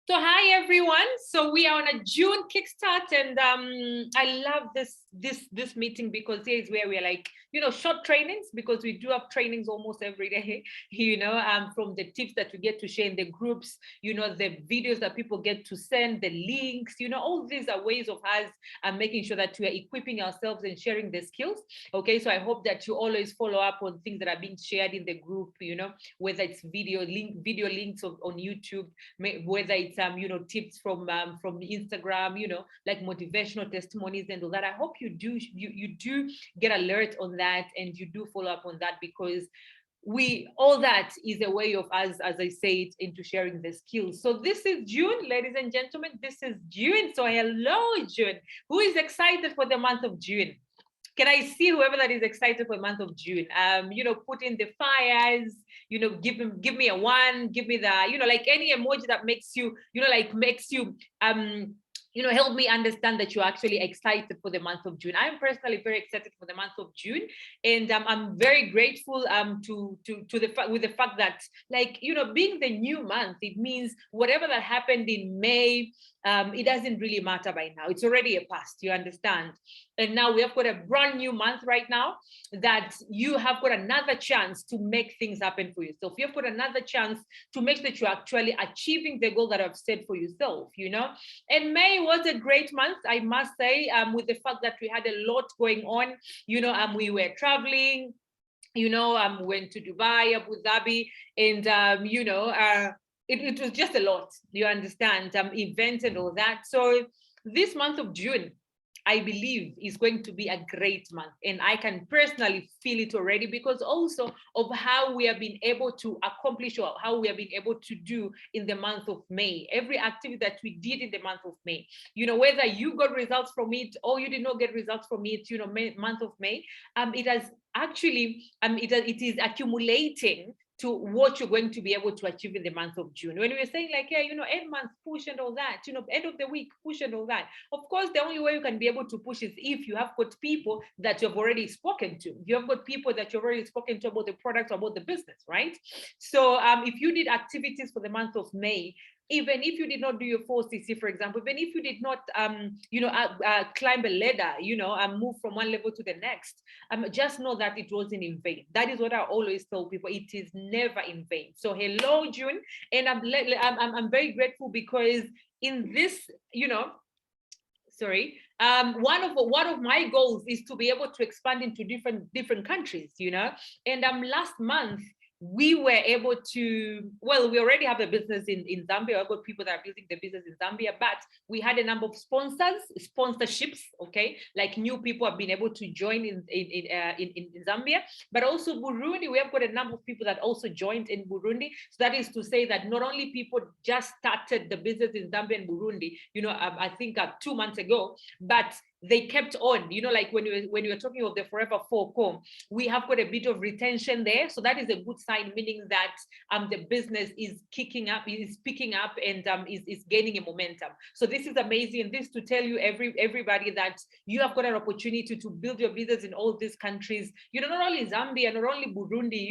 So hi everyone. So we are on a June kickstart, and I love this meeting because here is where we're like, short trainings, because we do have trainings almost every day, from the tips that we get to share in the groups, the videos that people get to send, the links, all these are ways of us making sure that we are equipping ourselves and sharing the skills. Okay, so I hope that you always follow up on things that are being shared in the group, whether it's video links on YouTube, whether it's tips from Instagram, like motivational testimonies and all that. I hope you do get alert on that, and you do follow up on that, because all that is a way of us, as I said, into sharing the skills. So this is June, ladies and gentlemen. This is June. So hello, June. Who is excited for the month of June? Can I see whoever that is excited for the month of June? Put in the fires, give me a one, give me the, like any emoji that makes you, help me understand that you're actually excited for the month of June. I'm personally very excited for the month of June, and I'm very grateful with the fact that, being the new month, it means whatever that happened in May, it doesn't really matter by now. It's already a past, you understand? And now we have got a brand new month right now, that you have got another chance to make things happen for yourself. You've got another chance to make sure that you're actually achieving the goal that I've set for yourself, And May was a great month, I must say, with the fact that we had a lot going on. We were traveling, went to Dubai, Abu Dhabi, and it was just a lot, you understand, events and all that. So this month of June, I believe, is going to be a great month, and I can personally feel it already, because also of how we have been able to accomplish, or how we have been able to do in the month of May. Every activity that we did in the month of May, whether you got results from it or you did not get results from it, month of May, it has actually, it is accumulating to what you're going to be able to achieve in the month of June. When we were saying like, yeah, end month push and all that, end of the week push and all that. Of course, the only way you can be able to push is if you have got people that you've already spoken to. You have got people that you've already spoken to about the product, about the business, right? So if you did activities for the month of May, even if you did not do your 4cc, for example, even if you did not, climb a ladder, move from one level to the next, just know that it wasn't in vain. That is what I always tell people. It is never in vain. So hello, June. And I'm very grateful, because in this, one of my goals is to be able to expand into different countries, and last month we were able to, well, we already have a business in Zambia. I've got people that are building the business in Zambia, but we had a number of sponsorships, okay, like new people have been able to join in Zambia, but also Burundi. We have got a number of people that also joined in Burundi. So that is to say that not only people just started the business in Zambia and Burundi, I think 2 months ago, but they kept on, like when you were talking of the Forever 4 we have got a bit of retention there. So that is a good sign, meaning that the business is picking up, and is gaining a momentum. So this is amazing. And this to tell you, everybody, that you have got an opportunity to build your business in all these countries, not only Zambia, not only Burundi,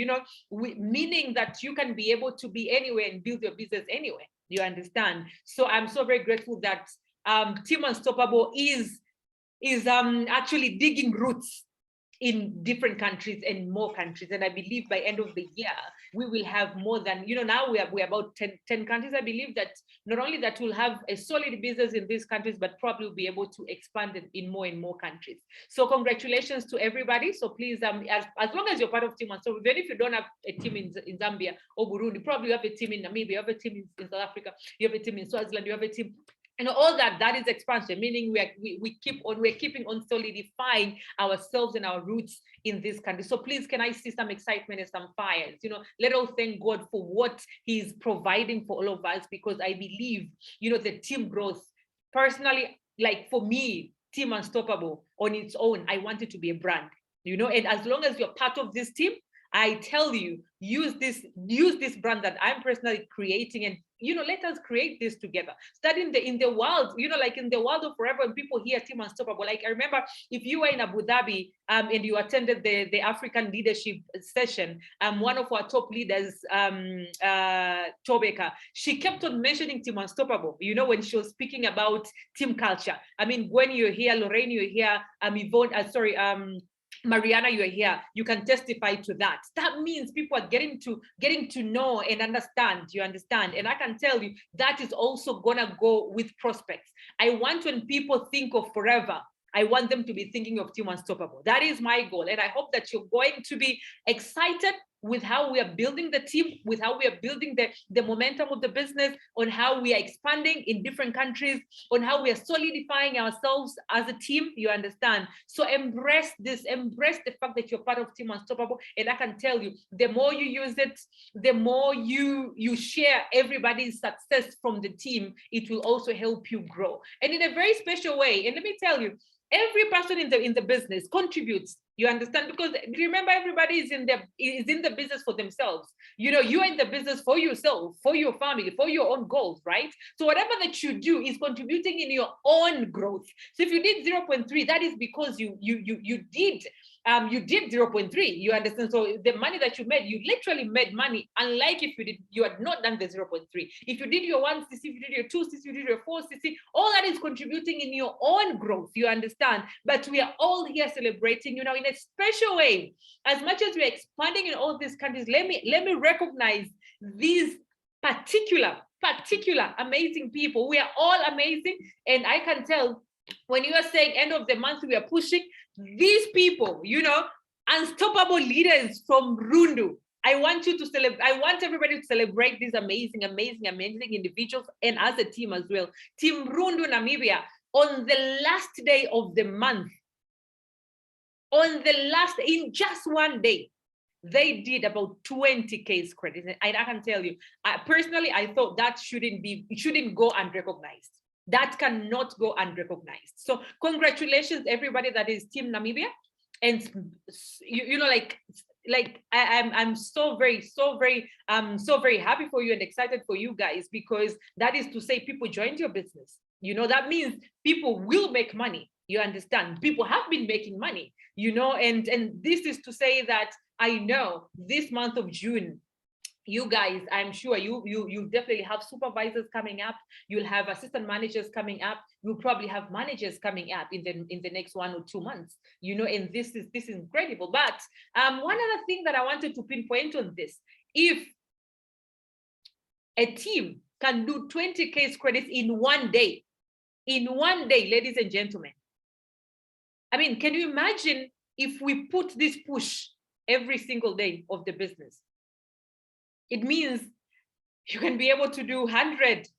meaning that you can be able to be anywhere and build your business anywhere. You understand? So I'm so very grateful that Team Unstoppable is actually digging roots in different countries and more countries. And I believe by end of the year, we will have more than, now we're about 10 countries. I believe that not only that we'll have a solid business in these countries, but probably will be able to expand it in more and more countries. So congratulations to everybody. So please, as long as you're part of Team One, so even if you don't have a team in Zambia or Burundi, probably you have a team in Namibia, you have a team in South Africa, you have a team in Swaziland, you have a team, all that is expansion, meaning we're keeping on solidifying ourselves and our roots in this country. So please, can I see some excitement and some fires? Let us thank God for what He's providing for all of us, because I believe, the team growth, personally, like for me, Team Unstoppable on its own, I want it to be a brand, and as long as you're part of this team, I tell you, use this brand that I'm personally creating, and let us create this together. Start in the world, like in the world of forever, and people hear Team Unstoppable. Like I remember, if you were in Abu Dhabi and you attended the African leadership session, one of our top leaders, Tobeka, she kept on mentioning Team Unstoppable, when she was speaking about team culture. I mean, when you're here, Lorraine, you're here, Yvonne, Mariana, you're here, you can testify to that. That means people are getting to know and understand, you understand? And I can tell you that is also gonna go with prospects. I want, when people think of forever, I want them to be thinking of Team Unstoppable. That is my goal. And I hope that you're going to be excited with how we are building the team, with how we are building the momentum of the business, on how we are expanding in different countries, on how we are solidifying ourselves as a team, you understand? So embrace this, embrace the fact that you're part of Team Unstoppable. And I can tell you, the more you use it, the more you share everybody's success from the team, it will also help you grow. And in a very special way, and let me tell you, every person in the business contributes, you understand? Because remember, everybody is in the business for themselves. You're in the business for yourself, for your family, for your own goals, right? So whatever that you do is contributing in your own growth. So if you did 0.3, that is because you did 0.3, you understand? So the money that you made, you literally made money, unlike if you had not done the 0.3. If you did your 1cc, if you did your 2cc, if you did your 4cc, all that is contributing in your own growth, you understand? But we are all here celebrating, in a special way. As much as we're expanding in all these countries, let me recognize these particular amazing people. We are all amazing. And I can tell, when you are saying end of the month, we are pushing these people, unstoppable leaders from Rundu. I want you to celebrate. I want everybody to celebrate these amazing individuals, and as a team as well. Team Rundu Namibia, on the last day of the month, in just one day, they did about 20 case credits. And I can tell you, personally, I thought that shouldn't go unrecognized. That cannot go unrecognized. So congratulations, everybody that is Team Namibia. And I'm so very happy for you and excited for you guys, because that is to say people joined your business. That means people will make money. You understand? People have been making money, and this is to say that I know this month of June, you guys, I'm sure you definitely have supervisors coming up. You'll have assistant managers coming up. You'll probably have managers coming up in the next 1 or 2 months. And this is incredible. But one other thing that I wanted to pinpoint on this: if a team can do 20 case credits in one day, ladies and gentlemen, I mean, can you imagine if we put this push every single day of the business? It means you can be able to do 100,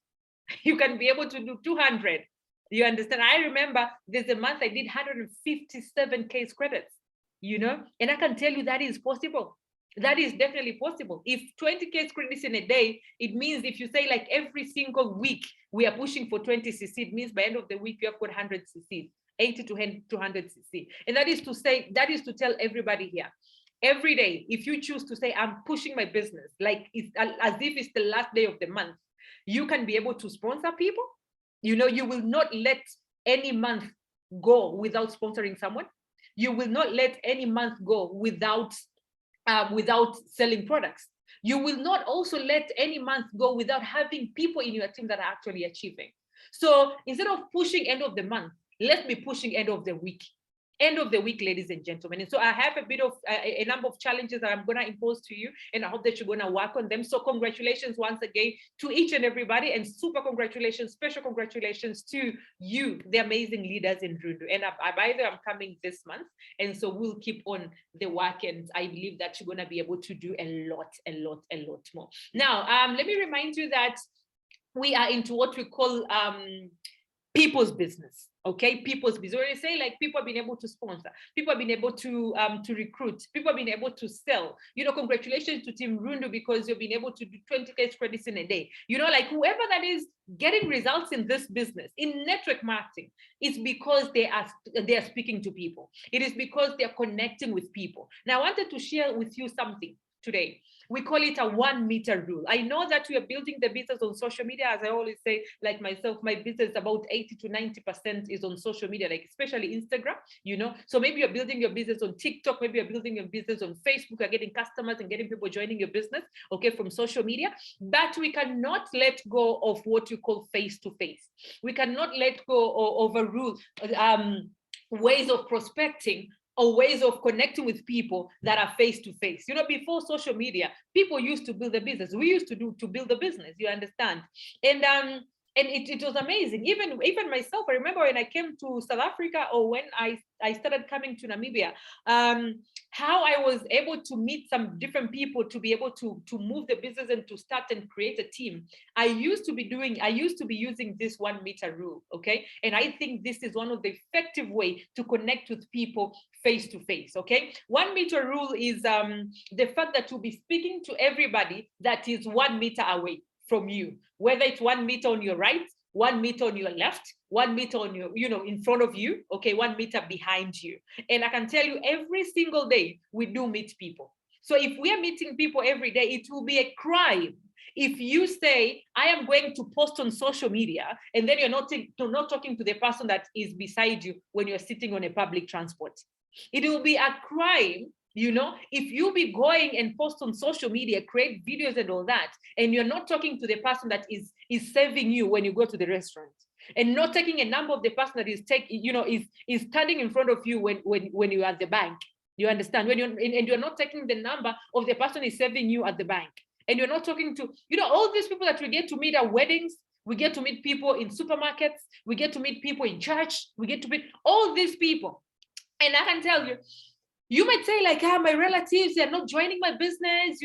you can be able to do 200. You understand? I remember there's a month I did 157 case credits, and I can tell you that is possible. That is definitely possible. If 20 case credits in a day, it means if you say like every single week we are pushing for 20 cc, it means by end of the week you have got 100 cc, 80 to 200 cc. And that is to tell everybody here, every day, if you choose to say, I'm pushing my business, like it's as if it's the last day of the month, you can be able to sponsor people. You will not let any month go without sponsoring someone. You will not let any month go without selling products. You will not also let any month go without having people in your team that are actually achieving. So instead of pushing end of the month, let's be pushing end of the week. End of the week, ladies and gentlemen. And so I have a bit of a number of challenges that I'm going to impose to you, and I hope that you're going to work on them. So congratulations once again to each and everybody, and super congratulations, special congratulations to you, the amazing leaders in Rundu. And by the way, I'm coming this month, and so we'll keep on the work, and I believe that you're going to be able to do a lot more. Now, let me remind you that we are into what we call people's business. Okay, people's business. When you say like people have been able to sponsor, people have been able to recruit, people have been able to sell. Congratulations to Team Rundu because you've been able to do 20 case credits in a day. Like whoever that is getting results in this business, in network marketing, it's because they are speaking to people. It is because they are connecting with people. Now, I wanted to share with you something today. We call it a 1 meter rule. I know that we are building the business on social media. As I always say, like myself, my business about 80 to 90% is on social media, like especially Instagram, So maybe you're building your business on TikTok, maybe you're building your business on Facebook, you're getting customers and getting people joining your business, okay, from social media. But we cannot let go of what you call face-to-face. We cannot let go of a rule, ways of prospecting or ways of connecting with people that are face-to-face. Before social media, people used to build a business. We used to build a business, you understand? And it was amazing. Even myself, I remember when I came to South Africa, or when I started coming to Namibia, how I was able to meet some different people to be able to move the business and to start and create a team. I used to be using this 1 meter rule, okay? And I think this is one of the effective way to connect with people face to face, okay? 1 meter rule is the fact that you'll be speaking to everybody that is 1 meter away from you, whether it's 1 meter on your right, 1 meter on your left, 1 meter on your, in front of you, okay, 1 meter behind you. And I can tell you every single day we do meet people. So if we are meeting people every day, it will be a crime if you say, I am going to post on social media, and then you're not talking to the person that is beside you when you're sitting on a public transport. It will be a crime, if you be going and post on social media, create videos and all that, and you're not talking to the person that is serving you when you go to the restaurant, and not taking a number of the person that is standing in front of you when you're at the bank. You understand? And you're not taking the number of the person is serving you at the bank, and you're not talking to, all these people that we get to meet at weddings. We get to meet people in supermarkets. We get to meet people in church. We get to meet all these people. And I can tell you, you might say like, my relatives, they're not joining my business,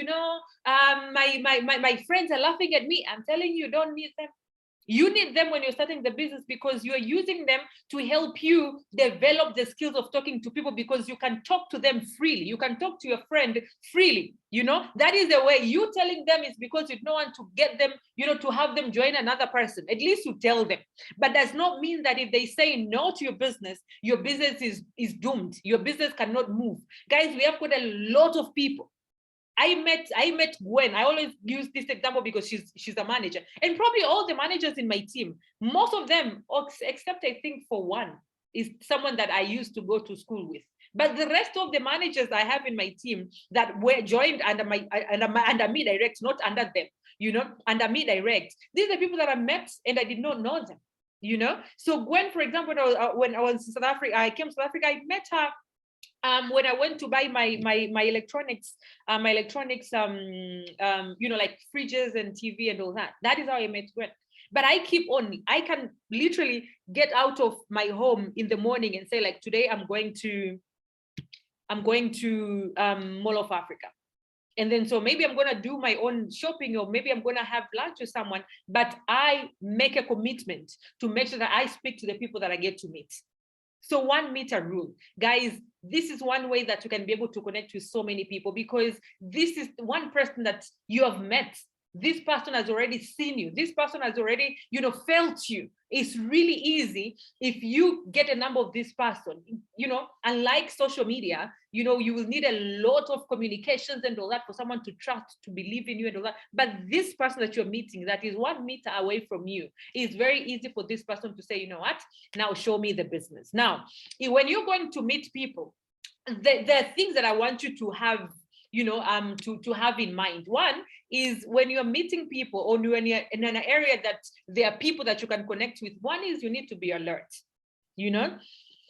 my friends are laughing at me. I'm telling you, don't need them. You need them when you're starting the business, because you're using them to help you develop the skills of talking to people, because you can talk to them freely. You can talk to your friend freely. That is the way. You telling them is because you don't want to get them, to have them join another person. At least you tell them. But does not mean that if they say no to your business is doomed. Your business cannot move. Guys, we have got a lot of people. I met Gwen. I always use this example because she's a manager, and probably all the managers in my team, most of them, except I think for one, is someone that I used to go to school with. But the rest of the managers I have in my team that were joined under me direct, not under them, under me direct. These are people that I met and I did not know them, So Gwen, for example, when I was in South Africa, I came to South Africa, I met her when I went to buy my electronics, like fridges and TV and all that. That is how I met Gwen. But I can literally get out of my home in the morning and say, like, today I'm going to Mall of Africa. And then, so maybe I'm going to do my own shopping, or maybe I'm going to have lunch with someone, but I make a commitment to make sure that I speak to the people that I get to meet. So 1 meter rule, guys, this is one way that you can be able to connect with so many people, because this is one person that you have met. This person has already seen you. This person has already, felt you. It's really easy if you get a number of this person, unlike social media, you will need a lot of communications and all that for someone to trust, to believe in you and all that. But this person that you're meeting that is 1 meter away from you, is very easy for this person to say, you know what, now show me the business. Now, when you're going to meet people, there are things that I want you to have, to have in mind. One is, when you're meeting people, or when you're in an area that there are people that you can connect with, one is you need to be alert.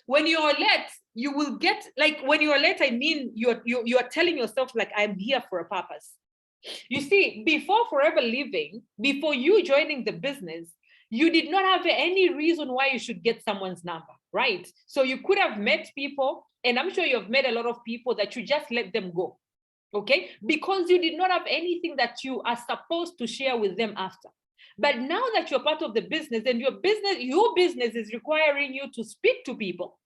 When you're alert, you will get, like, when you're alert, I mean, you're telling yourself, like, I'm here for a purpose. You see, before Forever Living, before you joining the business, you did not have any reason why you should get someone's number, right? So you could have met people, and I'm sure you've met a lot of people that you just let them go. Okay, because you did not have anything that you are supposed to share with them after. But now that you're part of the business and your business is requiring you to speak to people,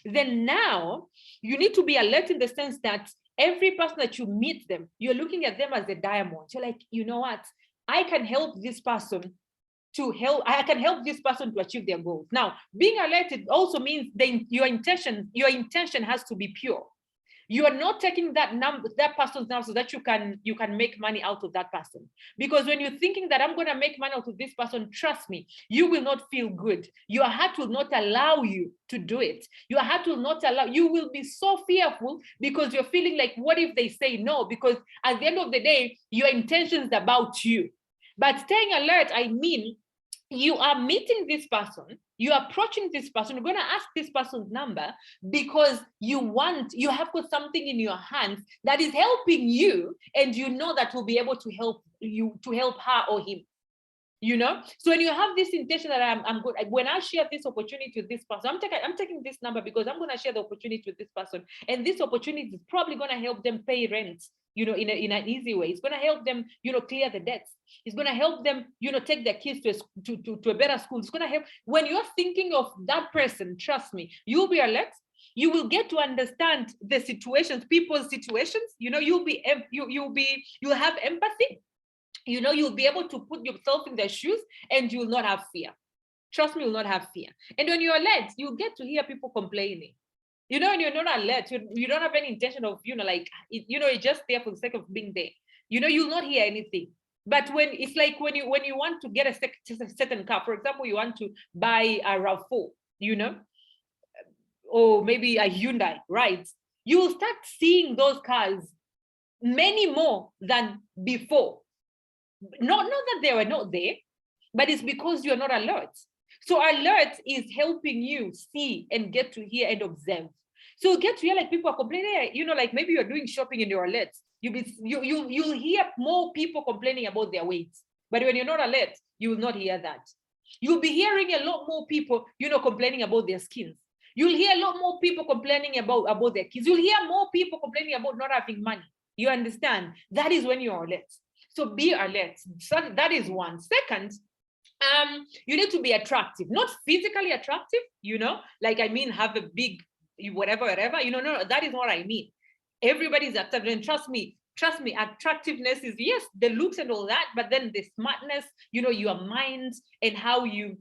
then now you need to be alert in the sense that every person that you meet them, you're looking at them as a diamond. You're like, you know what? I can help this person I can help this person to achieve their goals. Now, being alerted also means your intention has to be pure. You are not taking that person's number so that you can make money out of that person. Because when you're thinking that I'm going to make money out of this person, trust me, you will not feel good. Your heart will not allow you to do it. Your heart will not allow, you will be so fearful because you're feeling like, what if they say no? Because at the end of the day, your intention is about you. But staying alert, I mean, you are meeting this person, you're approaching this person, you're going to ask this person's number because you have got something in your hands that is helping you, and you know that will be able to help you, to help her or him. You know, so when you have this intention that I'm good, when I share this opportunity with this person, I'm taking this number because I'm going to share the opportunity with this person, and this opportunity is probably going to help them pay rent, you know, in an easy way. It's going to help them, you know, clear the debts. It's going to help them, you know, take their kids to a better school. It's going to help. When you're thinking of that person, trust me, you'll be alert. You will get to understand the situations, people's situations. You know, you'll have empathy. You know, you'll be able to put yourself in their shoes, and you will not have fear. Trust me, you will not have fear. And when you're alert, you get to hear people complaining. You know, and you're not alert, you don't have any intention of, you know, like, you know, you're just there for the sake of being there. You know, you'll not hear anything. But when it's like when you want to get a certain car, for example, you want to buy a RAV4, you know, or maybe a Hyundai, right? You will start seeing those cars many more than before. Not that they were not there, but it's because you're not alert. So alert is helping you see and get to hear and observe. So get to hear, like, people are complaining, you know, like maybe you're doing shopping and you're alert. You'll hear more people complaining about their weight. But when you're not alert, you will not hear that. You'll be hearing a lot more people, you know, complaining about their skins. You'll hear a lot more people complaining about their kids. You'll hear more people complaining about not having money. You understand? That is when you're alert. So be alert. So that is one. Second, you need to be attractive, not physically attractive, you know, like, I mean, have a big whatever, you know, no, that is what I mean. Everybody's attractive, and trust me, attractiveness is, yes, the looks and all that, but then the smartness, you know, your mind and how you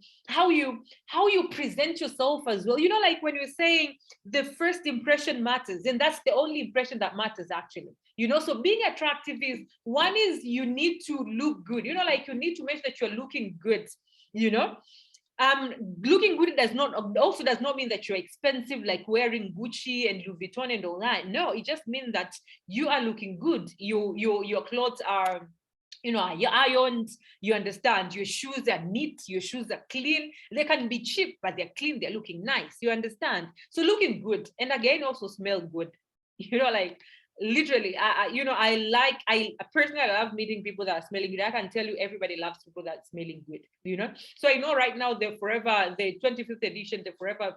present yourself as well. You know, like when you're saying the first impression matters, and that's the only impression that matters, actually. You know, so being attractive is, one is you need to look good, you know, like you need to make sure that you're looking good, you know. Looking good does not mean that you're expensive, like wearing Gucci and Louis Vuitton and all that. No, it just means that you are looking good. Your clothes are, you know, you're ironed, you understand, your shoes are neat, your shoes are clean. They can be cheap, but they're clean, they're looking nice, you understand. So looking good, and again, also smell good, you know, like, literally, I personally, I love meeting people that are smelling good. I can tell you, everybody loves people that are smelling good, you know. So I know right now the 25th edition, the forever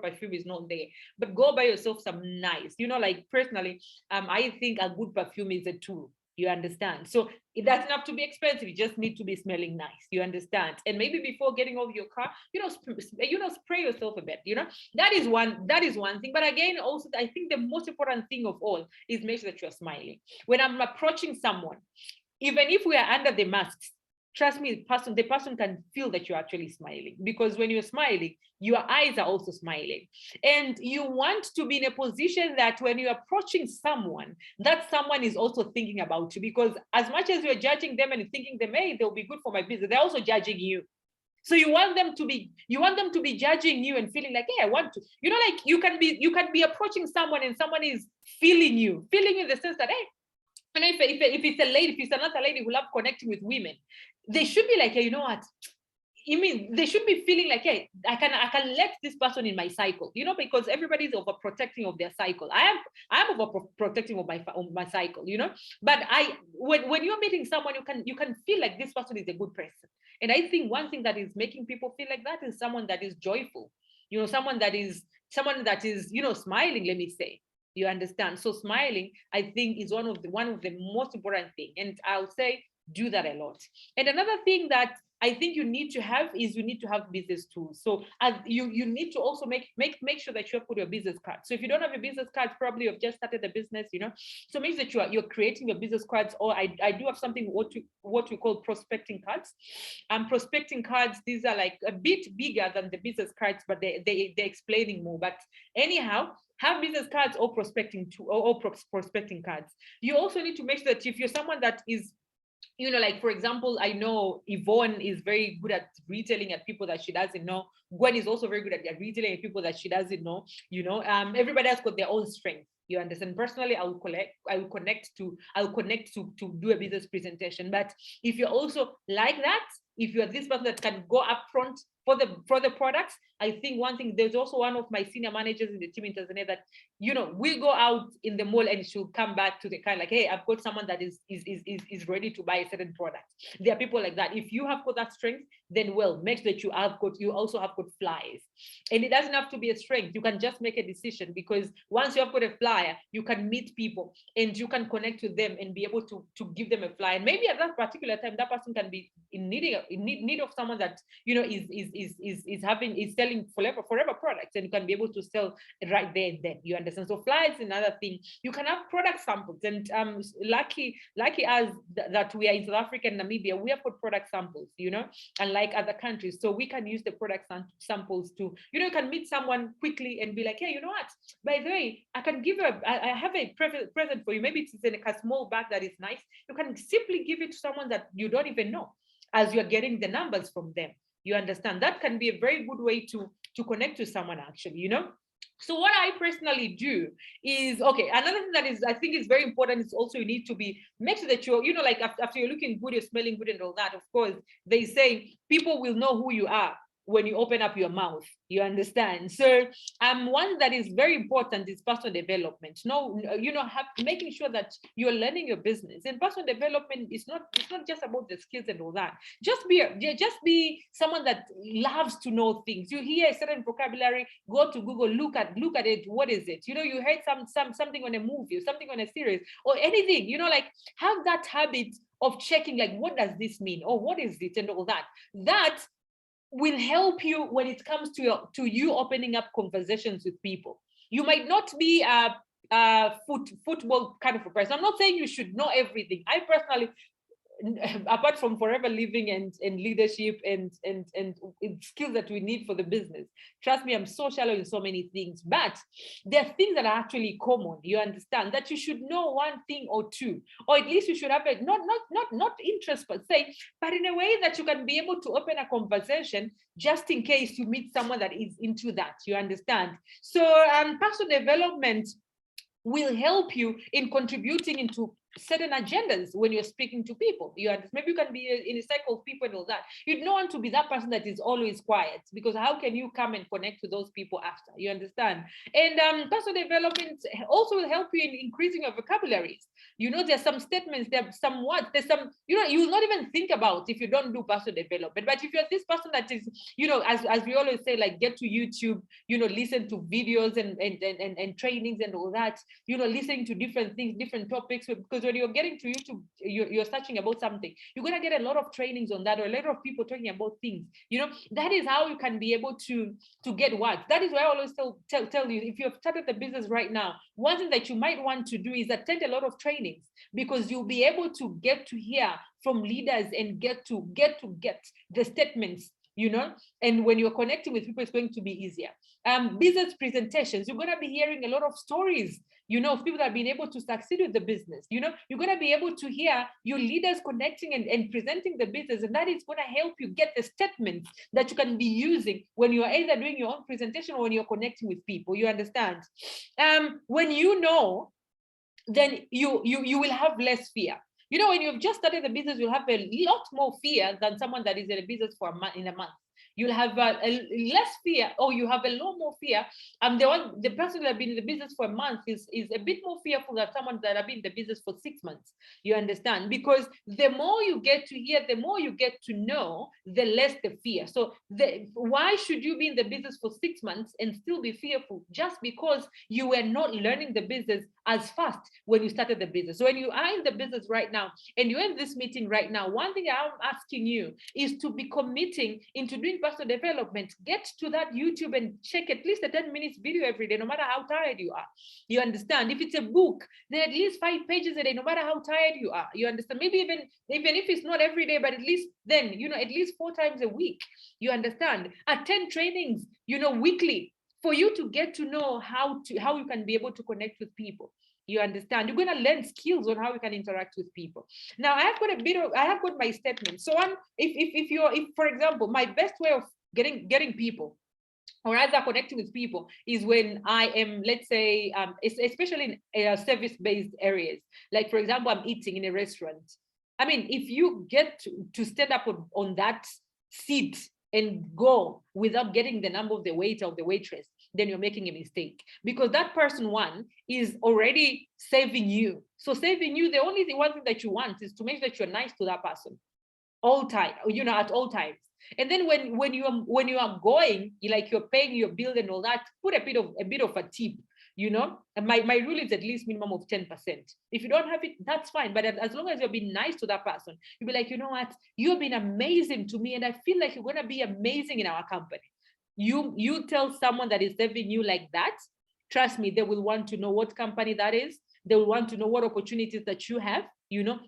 perfume is not there, but go buy yourself some nice, you know, like, personally, I think a good perfume is a tool. You understand? So it doesn't have to be expensive. You just need to be smelling nice. You understand? And maybe before getting off your car, you know, spray yourself a bit. You know, that is one thing. But again, also, I think the most important thing of all is make sure that you're smiling. When I'm approaching someone, even if we are under the masks, trust me, the person can feel that you're actually smiling, because when you're smiling, your eyes are also smiling. And you want to be in a position that when you're approaching someone, that someone is also thinking about you, because as much as you're judging them and thinking them, hey, they'll be good for my business, they're also judging you. So you want them to be judging you and feeling like, hey, I want to, you know, like, you can be approaching someone and someone is feeling you in the sense that, hey, and if it's a lady, if it's another lady who loves connecting with women, they should be like, hey, you know what? I mean, they should be feeling like, hey, I can let this person in my cycle, you know, because everybody's overprotecting of their cycle. I'm overprotecting of my cycle, you know. But when you're meeting someone, you can feel like this person is a good person. And I think one thing that is making people feel like that is someone that is joyful, you know, someone that is, you know, smiling, let me say. You understand? So smiling, I think, is one of the most important thing. And I'll say, do that a lot. And another thing that I think you need to have business tools. So you need to also make sure that you have put your business card. So if you don't have a business card, probably you've just started a business, so make sure that you're creating your business cards. Or I do have something what we call prospecting cards. Prospecting cards, these are like a bit bigger than the business cards, but they're explaining more. But anyhow, have business cards or prospecting cards. You also need to make sure that if you're someone that is, like, for example, I know Yvonne is very good at retailing at people that she doesn't know. Gwen is also very good at retailing at people that she doesn't know. Everybody has got their own strength. You understand? Personally, I will connect to do a business presentation. But if you're also like that, if you're this person that can go up front for the products, I think one thing, there's also one of my senior managers in the team in Tanzania that, we go out in the mall and she'll come back to the car like, hey, I've got someone that is ready to buy a certain product. There are people like that. If you have got that strength, then make sure that you also have got flyers. And it doesn't have to be a strength. You can just make a decision, because once you have got a flyer, you can meet people and you can connect with them and be able to give them a flyer. And maybe at that particular time, that person can be in need of someone that is selling forever products, and you can be able to sell right there and then. You understand? So flyers, another thing. You can have product samples, and lucky as that we are in South Africa and Namibia, we have got product samples, unlike other countries. So we can use the product samples to, you can meet someone quickly and be like, hey, you know what? By the way, I can give I have a present for you. Maybe it's in a small bag that is nice. You can simply give it to someone that you don't even know, as you're getting the numbers from them. You understand? That can be a very good way to connect to someone, actually, So what I personally do is, okay, another thing that I think is very important is also you need to make sure that you're, like after you're looking good, you're smelling good and all that, of course, they say people will know who you are when you open up your mouth. You understand? So one that is very important is personal development. Making sure that you're learning your business. And personal development is not just about the skills and all that. Just be someone that loves to know things. You hear a certain vocabulary, go to Google, look at it. What is it? You heard something on a movie or something on a series or anything, like have that habit of checking, like, what does this mean? Or what is it? And all that. That will help you when it comes to you opening up conversations with people. You might not be a football kind of a person. I'm not saying you should know everything. I personally, apart from forever living and leadership and skills that we need for the business, trust me, I'm so shallow in so many things, but there are things that are actually common. You understand that you should know one thing or two, or at least you should have not interest per se, but in a way that you can be able to open a conversation just in case you meet someone that is into that. You understand? So personal development will help you in contributing into certain agendas when you're speaking to people. Maybe you can be in a cycle of people and all that. You don't want to be that person that is always quiet, because how can you come and connect to those people after? You understand? And personal development also will help you in increasing your vocabularies. There's some statements, there's some words, there's some, you will not even think about if you don't do personal development. But if you're this person that is, as we always say, like, get to YouTube, listen to videos and trainings and all that, listening to different things, different topics, because when you're getting to YouTube, you're searching about something, you're going to get a lot of trainings on that, or a lot of people talking about things. That is how you can be able to get words. That is why I always tell you, if you've started the business right now, one thing that you might want to do is attend a lot of trainings, because you'll be able to get to hear from leaders and get the statements, and when you're connecting with people, it's going to be easier. Business presentations, you're going to be hearing a lot of stories, of people that have been able to succeed with the business. You're going to be able to hear your leaders connecting and presenting the business, and that is going to help you get the statements that you can be using when you're either doing your own presentation or when you're connecting with people. You understand? When then you will have less fear. When you've just started the business, you'll have a lot more fear than someone that is in a business for in a month. You'll have a less fear, or you have a lot more fear. The person that has been in the business for a month is a bit more fearful than someone that has been in the business for 6 months. You understand? Because the more you get to hear, the more you get to know, the less the fear. So why should you be in the business for 6 months and still be fearful? Just because you were not learning the business as fast when you started the business. So when you are in the business right now and you're in this meeting right now, one thing I'm asking you is to be committing into doing personal development. Get to that YouTube and check at least a 10 minutes video every day, no matter how tired you are. You understand? If it's a book, then at least 5 pages a day, no matter how tired you are. You understand? Maybe even if it's not every day, but at least then, at least 4 times a week. You understand? Attend trainings, weekly, for you to get to know how you can be able to connect with people. You understand? You're going to learn skills on how you can interact with people. Now, I have got my statement. So if for example, my best way of getting people, or rather connecting with people, is when I am, let's say, especially in service-based areas. Like, for example, I'm eating in a restaurant. I mean, if you get to stand up on that seat and go without getting the number of the waiter or the waitress, then you're making a mistake, because that person, one, is already saving you. So saving you, the one thing that you want is to make sure that you're nice to that person all time, at all times. And then when you are going, you're paying your bill and all that, put a bit of a tip. And my rule is at least minimum of 10%. If you don't have it, that's fine. But as long as you're being nice to that person, you'll be like, you know what, you've been amazing to me, and I feel like you're going to be amazing in our company. You tell someone that is serving you like that, trust me, they will want to know what company that is. They will want to know what opportunities that you have,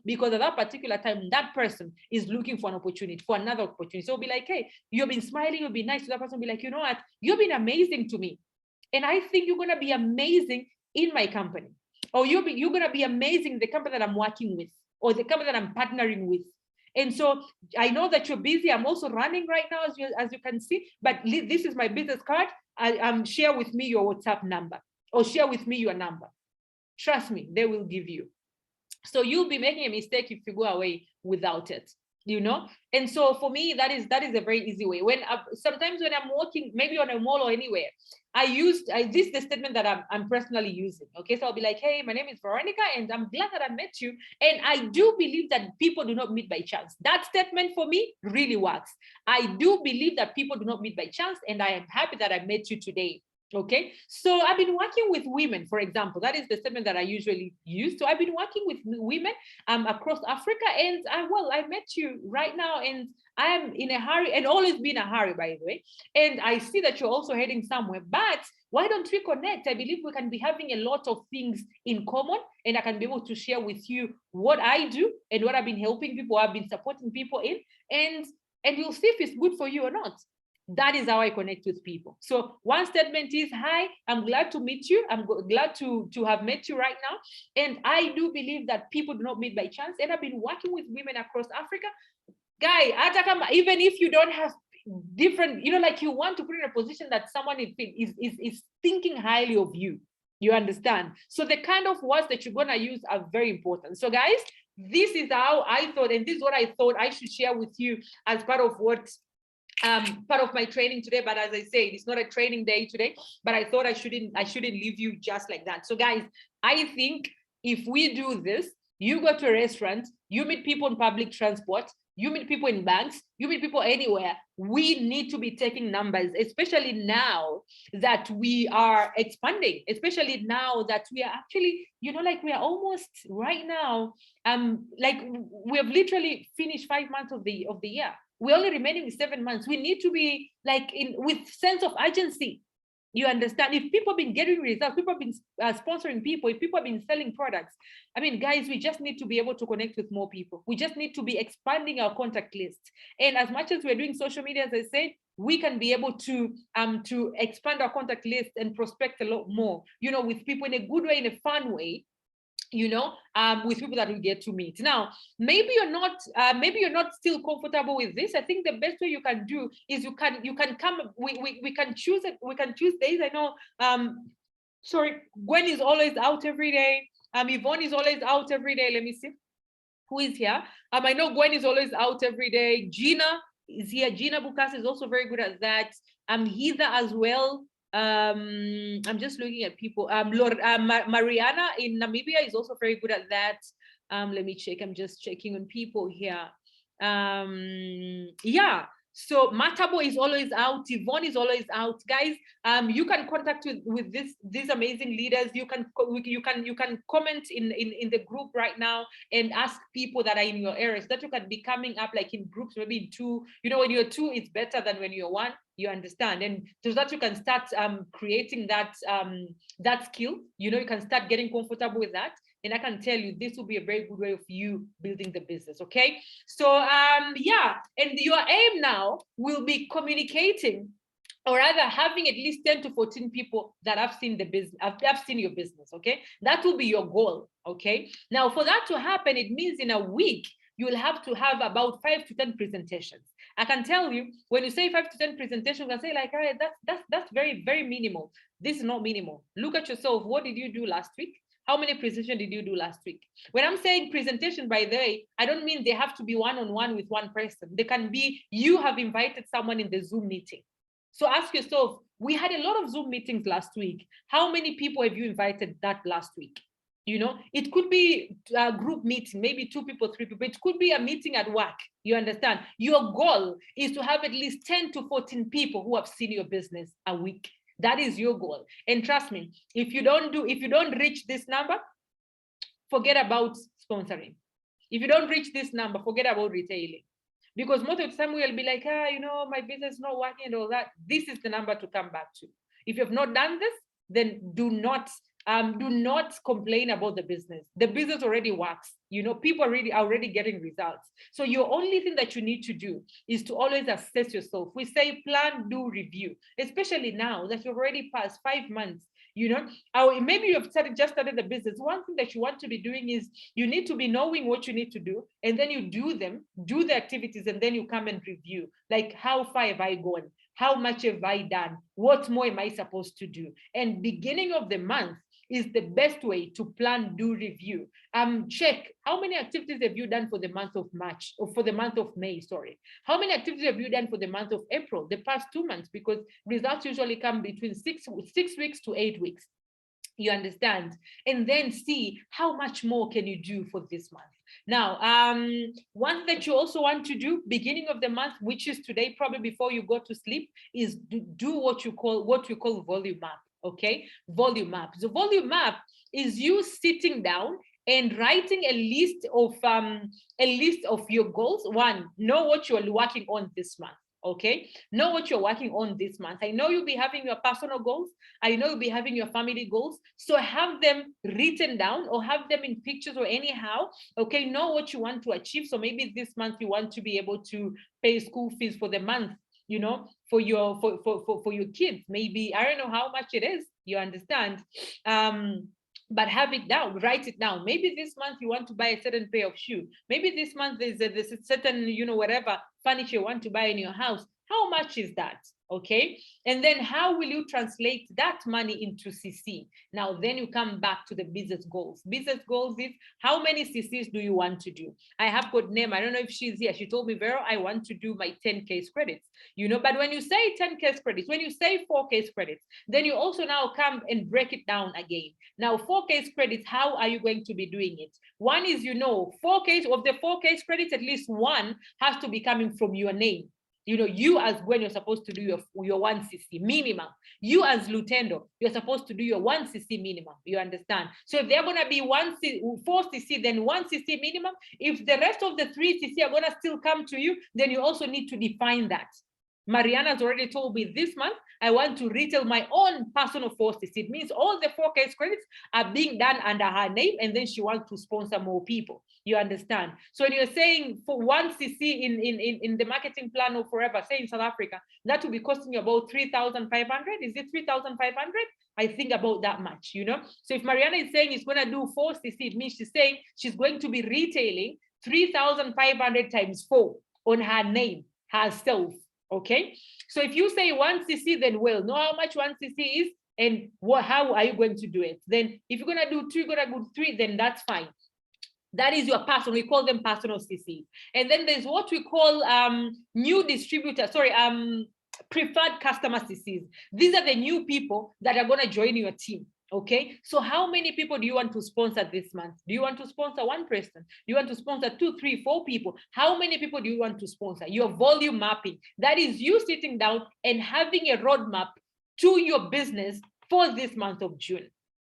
because at that particular time, that person is looking for an opportunity, for another opportunity. So it'll be like, hey, you've been smiling, you'll be nice to that person, be like, you know what, you've been amazing to me, and I think you're going to be amazing in my company, or you're going to be amazing in the company that I'm working with, or the company that I'm partnering with. And so I know that you're busy. I'm also running right now, as you can see, but this is my business card. Share with me your WhatsApp number, or share with me your number. Trust me, they will give you. So you'll be making a mistake if you go away without it, And so for me, that is a very easy way. Sometimes when I'm walking, maybe on a mall or anywhere, this is the statement that I'm personally using. Okay, so I'll be like, hey, my name is Veronica, and I'm glad that I met you. And I do believe that people do not meet by chance. That statement for me really works. I do believe that people do not meet by chance, and I am happy that I met you today. Okay, so I've been working with women, for example. That is the statement that I usually use. So I've been working with women across Africa, and I met you right now, and I am in a hurry, and always been a hurry, by the way. And I see that you're also heading somewhere, but why don't we connect? I believe we can be having a lot of things in common, and I can be able to share with you what I do and what I've been helping people, I've been supporting people in, and you'll see if it's good for you or not. That is how I connect with people. So one statement is, hi, I'm glad to meet you. I'm glad to have met you right now. And I do believe that people do not meet by chance. And I've been working with women across Africa. Guy, even if you don't have different, like you want to put in a position that someone is thinking highly of you. You understand? So the kind of words that you're going to use are very important. So guys, this is how I thought, and this is what I thought I should share with you as part of my training today. But as I said, it's not a training day today, but I thought I shouldn't leave you just like that. So guys, I think if we do this, you go to a restaurant, you meet people in public transport, you meet people in banks, you meet people anywhere, we need to be taking numbers, especially now that we are expanding, especially now that we are actually, we are almost right now, we have literally finished 5 months of the year. We're only remaining with 7 months. We need to be with sense of urgency. You understand? If people have been getting results, people have been sponsoring people, if people have been selling products, I mean, guys, we just need to be able to connect with more people. We just need to be expanding our contact list. And as much as we're doing social media, as I said, we can be able to expand our contact list and prospect a lot more, with people in a good way, in a fun way, with people that we get to meet. Now, maybe you're not still comfortable with this. I think the best way you can do is you can come, we can choose it. We can choose days. I know, sorry, Gwen is always out every day. Yvonne is always out every day. Let me see who is here. I know Gwen is always out every day. Gina is here. Gina Bukas is also very good at that. Heather as well. I'm just looking at people. Mariana in Namibia is also very good at that. Let me check. I'm just checking on people here. Yeah. So Matabo is always out. Yvonne is always out, guys. You can contact with these amazing leaders. You can comment in the group right now and ask people that are in your area, so that you can be coming up like in groups, maybe in two. You know, when you're two, it's better than when you're one. You understand, and so that you can start creating that that skill. You know, you can start getting comfortable with that. And I can tell you, this will be a very good way of you building the business. Okay. So yeah, and your aim now will be communicating, or rather having at least 10 to 14 people that have seen the business, have seen your business. Okay. That will be your goal. Okay. Now, for that to happen, it means in a week, you will have to have about 5 to 10 presentations. I can tell you, when you say 5 to 10 presentations, you can say like, all right, that's very, very minimal. This is not minimal. Look at yourself. What did you do last week? How many presentations did you do last week? When I'm saying presentation, by the way, I don't mean they have to be one-on-one with one person. They can be, you have invited someone in the Zoom meeting. So ask yourself, we had a lot of Zoom meetings last week. How many people have you invited that last week? You know, it could be a group meeting, maybe 2 people, 3 people. It could be a meeting at work. You understand? Your goal is to have at least 10 to 14 people who have seen your business a week. That is your goal. And trust me, if you don't reach this number, forget about sponsoring. If you don't reach this number, forget about retailing. Because most of the time we'll be like, you know, my business is not working and all that. This is the number to come back to. If you have not done this, then do not complain about the business. The business already works. You know, people are already getting results. So your only thing that you need to do is to always assess yourself. We say plan, do, review, especially now that you've already passed 5 months. You know, maybe you've just started the business. One thing that you want to be doing is you need to be knowing what you need to do, and then you do the activities, and then you come and review. Like, how far have I gone? How much have I done? What more am I supposed to do? And beginning of the month is the best way to plan, do, review. Check how many activities have you done for the month of March, or for the month of May, sorry. How many activities have you done for the month of April, the past 2 months? Because results usually come between 6 weeks to 8 weeks. You understand? And then see how much more can you do for this month. Now, one that you also want to do beginning of the month, which is today, probably before you go to sleep, is do what we call volume map. Okay, volume map. The volume map is you sitting down and writing a list of your goals. One, know what you're working on this month. Okay, know what you're working on this month. I know you'll be having your personal goals. I know you'll be having your family goals. So have them written down, or have them in pictures, or anyhow. Okay, know what you want to achieve. So maybe this month you want to be able to pay school fees for the month, you know, for your kids. Maybe, I don't know how much it is, you understand, but have it down, write it down. Maybe this month you want to buy a certain pair of shoes. Maybe this month there's a certain, you know, whatever furniture you want to buy in your house. How much is that? Okay, and then how will you translate that money into CC? Now, then you come back to the business goals. Business goals is, how many CCs do you want to do? I have got name, I don't know if she's here. She told me, Vero, I want to do my 10 case credits, you know. But when you say 10 case credits, when you say 4 case credits, then you also now come and break it down again. Now, 4 case credits, how are you going to be doing it? One is, you know, 4 case of the 4 case credits, at least one has to be coming from your name. You know, you as Gwen, you're supposed to do your 1 CC minimum. You as Lutendo, you're supposed to do your 1 CC minimum. You understand? So if they're going to be 4 CC, then 1 CC minimum. If the rest of the 3 CC are going to still come to you, then you also need to define that. Mariana's already told me this month, I want to retail my own personal 4 CC. It means all the 4 case credits are being done under her name, and then she wants to sponsor more people. You understand? So when you're saying for 1 CC in the marketing plan or forever, say in South Africa, that will be costing you about 3,500. Is it 3,500? I think about that much, you know? So if Mariana is saying it's going to do 4 CC, it means she's saying she's going to be retailing 3,500 times 4 on her name, herself. Okay, so if you say 1 CC, then well, know how much 1 CC is and how are you going to do it. Then if you're going to do 2, you're going to do 3, then that's fine. That is your personal, we call them personal CCs. And then there's what we call new distributor, preferred customer CCs. These are the new people that are going to join your team. Okay, so how many people do you want to sponsor this month? Do you want to sponsor one person? Do you want to sponsor 2, 3, 4 people? How many people do you want to sponsor? Your volume mapping. That is you sitting down and having a roadmap to your business for this month of June.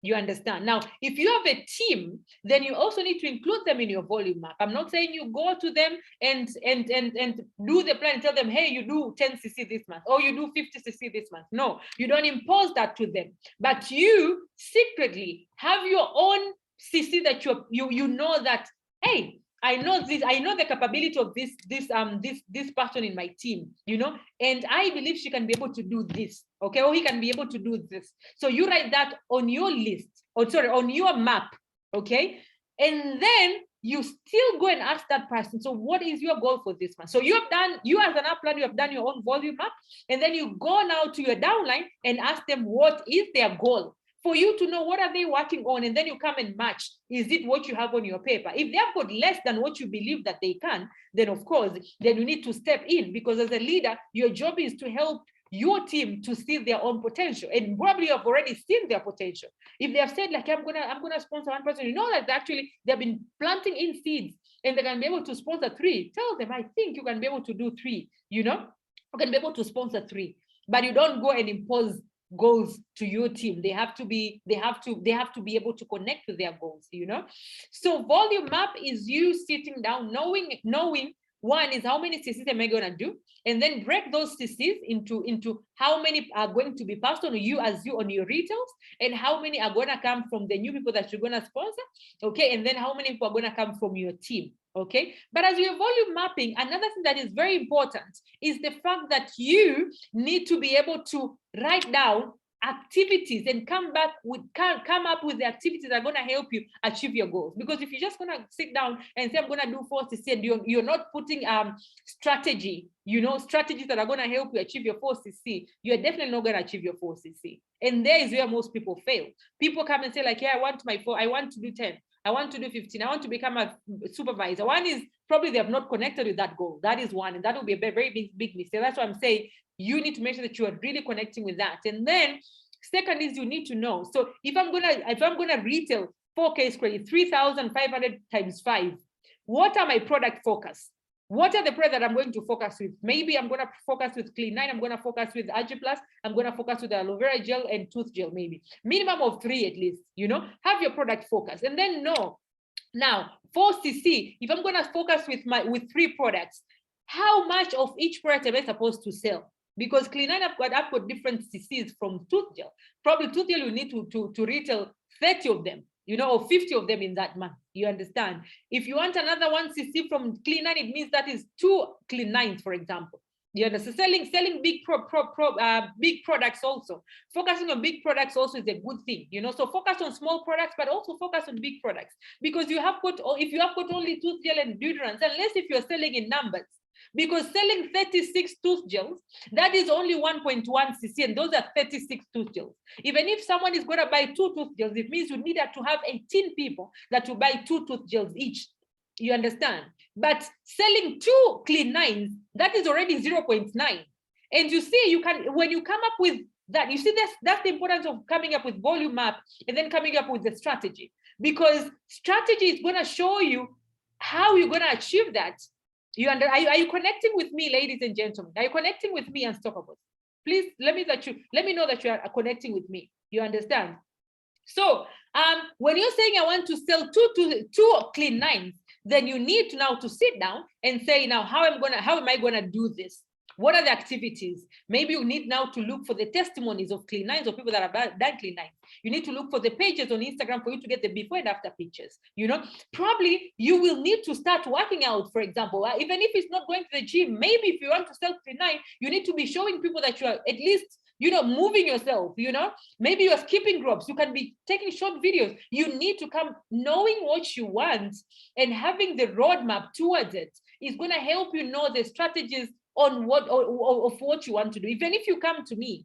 You understand? Now, if you have a team, then you also need to include them in your volume map. I'm not saying you go to them and do the plan and tell them, hey, you do 10cc this month, or you do 50cc this month. No, you don't impose that to them. But you secretly have your own cc that you know that, hey, I know this, I know the capability of this person in my team, you know, and I believe she can be able to do this, okay, or he can be able to do this. So you write that on your list, or sorry, on your map, okay, and then you still go and ask that person, so what is your goal for this month? So you have done, you as an upline, you have done your own volume map, and then you go now to your downline and ask them what is their goal, for you to know what are they working on, and then you come and match. Is it what you have on your paper? If they have got less than what you believe that they can, then of course, then you need to step in, because as a leader, your job is to help your team to see their own potential, and probably you have already seen their potential. If they have said like, I'm gonna sponsor one person, you know that actually they've been planting in seeds and they can be able to sponsor 3. Tell them, I think you can be able to do 3, you know, you can be able to sponsor 3, but you don't go and impose goals to your team. They have to be able to connect with their goals, you know. So volume map is you sitting down, knowing one is how many CCs am I going to do, and then break those CCs into how many are going to be passed on you as you on your retails, and how many are going to come from the new people that you're going to sponsor, okay, and then how many people are going to come from your team. Okay, but as you're volume mapping, another thing that is very important is the fact that you need to be able to write down activities and come up with the activities that are going to help you achieve your goals. Because if you're just going to sit down and say, I'm going to do 4cc, and you're not putting strategy, you know, strategies that are going to help you achieve your 4cc, you're definitely not going to achieve your 4cc. And there is where most people fail. People come and say like, yeah, I want to do 10. I want to do 15. I want to become a supervisor. One is probably they have not connected with that goal. That is one, and that will be a very big mistake. That's why I'm saying you need to make sure that you are really connecting with that. And then second is you need to know. So if I'm gonna retail 4K credit, 3,500 times 5, what are my product focus? What are the products that I'm going to focus with? Maybe I'm going to focus with Clean 9. I'm going to focus with Plus. I'm going to focus with aloe vera gel and tooth gel, maybe. Minimum of 3 at least, you know, have your product focus. And then know, now 4cc, if I'm going to focus with 3 products, how much of each product am I supposed to sell? Because Clean 9, I've got different CCs from tooth gel. Probably tooth gel, you need to retail 30 of them, you know, or 50 of them in that month. You understand? If you want another 1cc from Clean 9, it means that is 2 Clean 9s, for example. You understand? Selling big big products also. Focusing on big products also is a good thing, you know. So focus on small products, but also focus on big products, because if you have got only tooth gel and deodorants, unless if you're selling in numbers. Because selling 36 tooth gels, that is only 1.1cc, and those are 36 tooth gels. Even if someone is going to buy 2 tooth gels, it means you need to have 18 people that will buy 2 tooth gels each. You understand? But selling 2 Clean 9s, that is already 0.9. And you see, you can, when you come up with that, you see, that's the importance of coming up with volume map and then coming up with the strategy. Because strategy is going to show you how you're going to achieve that. Are you connecting with me, ladies and gentlemen? Are you connecting with me, Unstoppables? Please let me know that you are connecting with me. You understand? So when you're saying I want to sell 2 Clean 9s, then you need to now to sit down and say, now how am I gonna do this? What are the activities? Maybe you need now to look for the testimonies of Clean 9s, or people that have done Clean 9. You need to look for the pages on Instagram for you to get the before and after pictures. You know, probably you will need to start working out, for example. Even if it's not going to the gym, maybe if you want to sell Clean 9, you need to be showing people that you are at least, you know, moving yourself, you know. Maybe you're skipping ropes. You can be taking short videos. You need to come knowing what you want, and having the roadmap towards it is going to help you know the strategies on what you want to do. Even if you come to me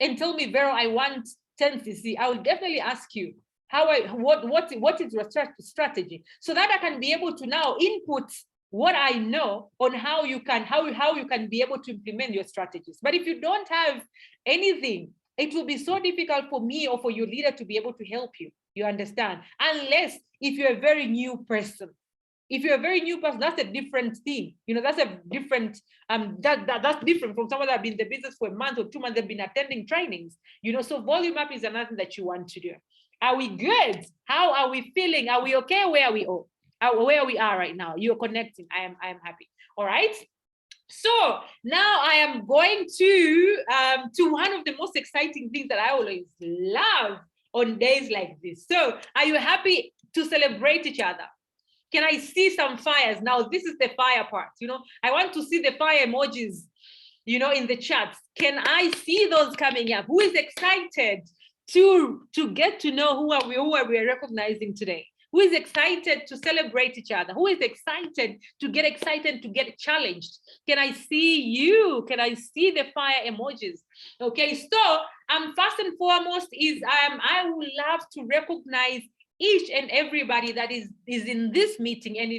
and tell me, Vero, I want 10cc, I will definitely ask you what is your strategy, so that I can be able to now input what I know on how you can be able to implement your strategies. But if you don't have anything it will be so difficult for me or for your leader to be able to help you. You understand? Unless if you're a very new person. If you're a very new person, that's a different thing. You know, that's a different, that's different from someone that been in the business for a month or 2 months, they've been attending trainings. You know, so volume up is another thing that you want to do. Are we good? How are we feeling? Are we okay? Where are we all? Where we are right now? You're connecting. I am happy. All right. So now I am going to one of the most exciting things that I always love on days like this. So are you happy to celebrate each other? Can I see some fires? Now, this is the fire part, you know. I want to see the fire emojis, you know, in the chats. Can I see those coming up? Who is excited to get to know who are we recognizing today? Who is excited to celebrate each other? Who is excited to get challenged? Can I see you? Can I see the fire emojis? Okay, so first and foremost is I would love to recognize each and everybody that is in this meeting and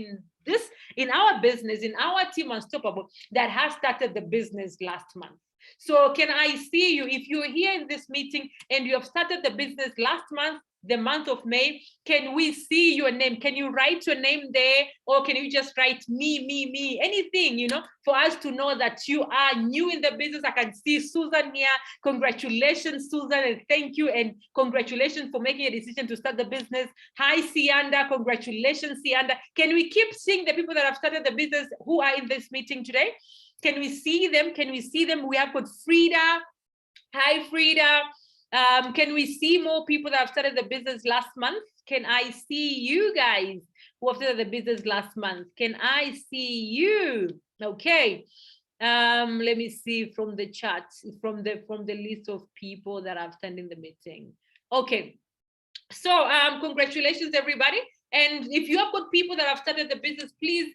in our business, in our team Unstoppable, that has started the business last month. So can I see you? If you're here in this meeting and you have started the business last month, the month of May, can we see your name? Can you write your name there? Or can you just write me, anything, you know, for us to know that you are new in the business? I can see Susan here. Congratulations, Susan, and thank you. And congratulations for making a decision to start the business. Hi, Sianda. Congratulations, Sianda. Can we keep seeing the people that have started the business who are in this meeting today? Can we see them? Can we see them? We have got Frida. Hi, Frida. Can we see more people that have started the business last month? Can I see you guys who have started the business last month? Can I see you? Okay. Let me see from the chat, from the list of people that have attended the meeting. Okay. So congratulations, everybody. And if you have got people that have started the business, please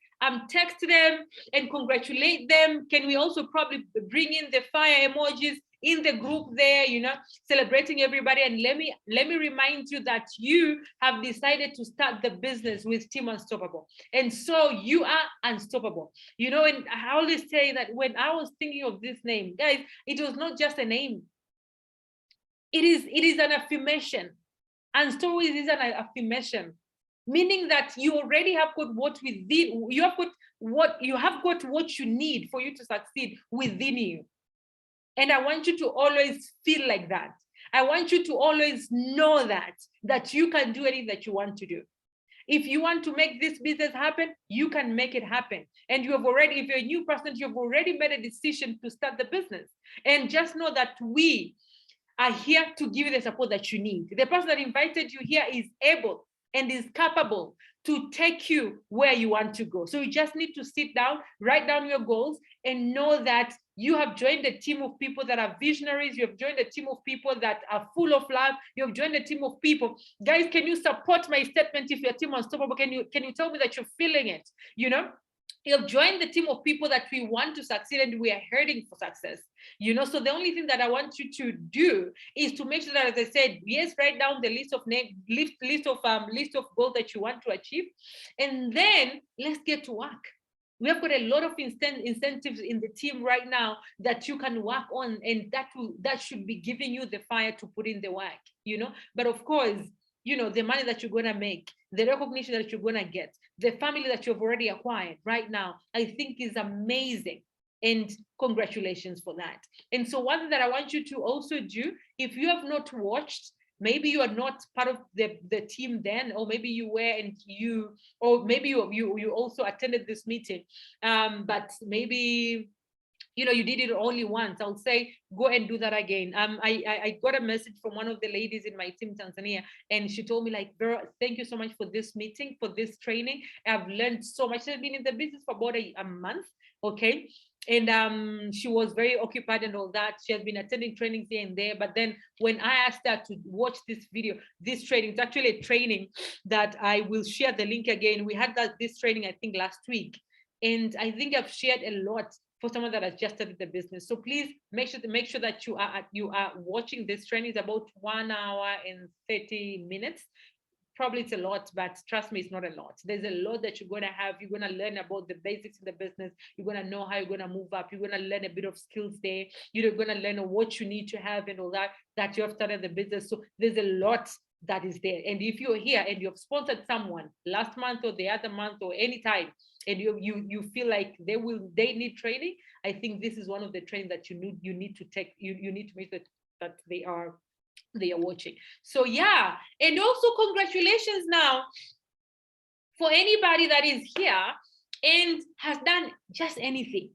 text them and congratulate them. Can we also probably bring in the fire emojis in the group there, you know, celebrating everybody? And let me remind you that you have decided to start the business with Team Unstoppable. And so you are unstoppable. You know, and I always say that when I was thinking of this name, guys, it was not just a name. It is an affirmation. Unstoppable is an affirmation, meaning that you already have got what within you have got what you need for you to succeed within you. And I want you to always feel like that. I want you to always know that you can do anything that you want to do. If you want to make this business happen, you can make it happen. And you have already, if you're a new person, you've already made a decision to start the business. And just know that we are here to give you the support that you need. The person that invited you here is able and is capable to take you where you want to go. So you just need to sit down, write down your goals, and know that you have joined a team of people that are visionaries. You have joined a team of people that are full of love. You have joined a team of people. Guys, can you support my statement if your team Unstoppable? Can you tell me that you're feeling it? You know? You have joined the team of people that we want to succeed and we are heading for success. You know, so the only thing that I want you to do is to make sure that, as I said, yes, write down the list of goals that you want to achieve, and then let's get to work. We have got a lot of incentives in the team right now that you can work on, and that should be giving you the fire to put in the work. You know, but of course, you know, the money that you're going to make, the recognition that you're going to get, the family that you've already acquired right now, I think is amazing. And congratulations for that. And so one thing that I want you to also do, if you have not watched, maybe you are not part of the team then, or maybe you were or maybe you also attended this meeting, but maybe, you know, you did it only once. I would say go and do that again. I got a message from one of the ladies in my team, Tanzania, and she told me, like, Vera, thank you so much for this meeting, for this training. I've learned so much. She's been in the business for about a month, okay? And she was very occupied and all that. She has been attending trainings here and there. But then when I asked her to watch this video, this training, it's actually a training that I will share the link again. We had this training, I think, last week. And I think I've shared a lot for someone that has just started the business. So please make sure that you are watching this training. It's about 1 hour and 30 minutes. probably it's a lot, but trust me, it's not a lot. There's a lot that you're going to have. You're going to learn about the basics in the business. You're going to know how you're going to move up. You're going to learn a bit of skills there. You're going to learn what you need to have and all that you have started the business. So there's a lot that is there. And if you're here and you've sponsored someone last month or the other month or any time, and you feel like they need training, I think this is one of the trainings that you need to take. You need to make that they are watching. So yeah, and also congratulations now for anybody that is here and has done just anything.